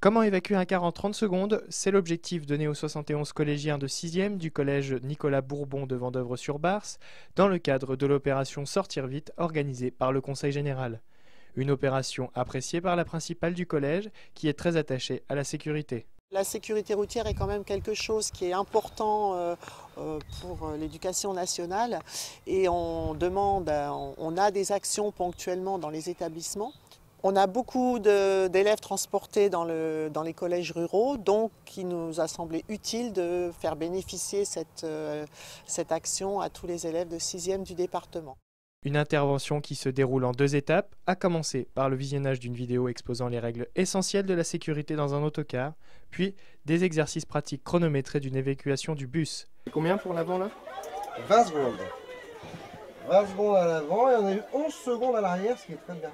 Comment évacuer un car en 30 secondes? C'est l'objectif donné aux 71 collégiens de 6e du collège Nicolas Bourbon de Vendeuvre-sur-Barse dans le cadre de l'opération Sortir vite organisée par le Conseil général. Une opération appréciée par la principale du collège qui est très attachée à la sécurité. La sécurité routière est quand même quelque chose qui est important pour l'éducation nationale et on a des actions ponctuellement dans les établissements. On a beaucoup d'élèves transportés dans les collèges ruraux, donc il nous a semblé utile de faire bénéficier cette action à tous les élèves de 6e du département. Une intervention qui se déroule en 2 étapes, à commencer par le visionnage d'une vidéo exposant les règles essentielles de la sécurité dans un autocar, puis des exercices pratiques chronométrés d'une évacuation du bus. Combien pour l'avant là? 20 secondes. 20 secondes à l'avant et on a eu 11 secondes à l'arrière, ce qui est très bien.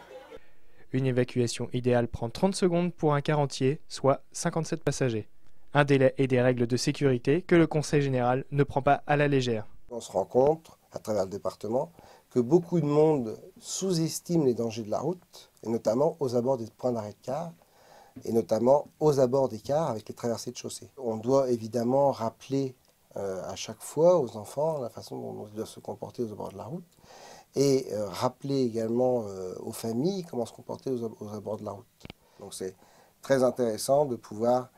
Une évacuation idéale prend 30 secondes pour un car entier, soit 57 passagers. Un délai et des règles de sécurité que le Conseil général ne prend pas à la légère. On se rend compte, à travers le département, que beaucoup de monde sous-estime les dangers de la route, et notamment aux abords des points d'arrêt de car, et notamment aux abords des cars avec les traversées de chaussée. On doit évidemment rappeler à chaque fois aux enfants la façon dont ils doivent se comporter aux abords de la route, et rappeler également aux familles comment se comporter aux abords de la route. Donc c'est très intéressant de pouvoir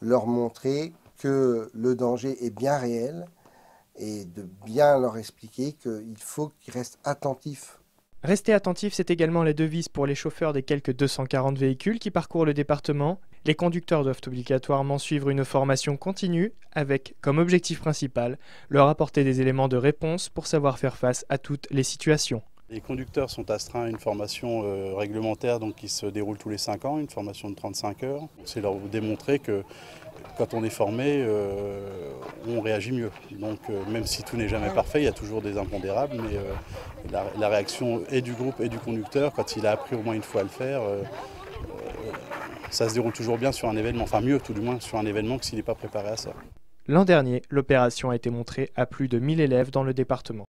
leur montrer que le danger est bien réel et de bien leur expliquer qu'il faut qu'ils restent attentifs. Rester attentif, c'est également la devise pour les chauffeurs des quelques 240 véhicules qui parcourent le département. Les conducteurs doivent obligatoirement suivre une formation continue avec, comme objectif principal, leur apporter des éléments de réponse pour savoir faire face à toutes les situations. Les conducteurs sont astreints à une formation réglementaire donc, qui se déroule tous les 5 ans, une formation de 35 heures. C'est leur démontrer que quand on est formé, on réagit mieux. Donc même si tout n'est jamais parfait, il y a toujours des impondérables, mais la réaction et du groupe et du conducteur, quand il a appris au moins une fois à le faire, ça se déroule toujours bien sur un événement, enfin mieux tout du moins sur un événement que s'il n'est pas préparé à ça. L'an dernier, l'opération a été montrée à plus de 1000 élèves dans le département.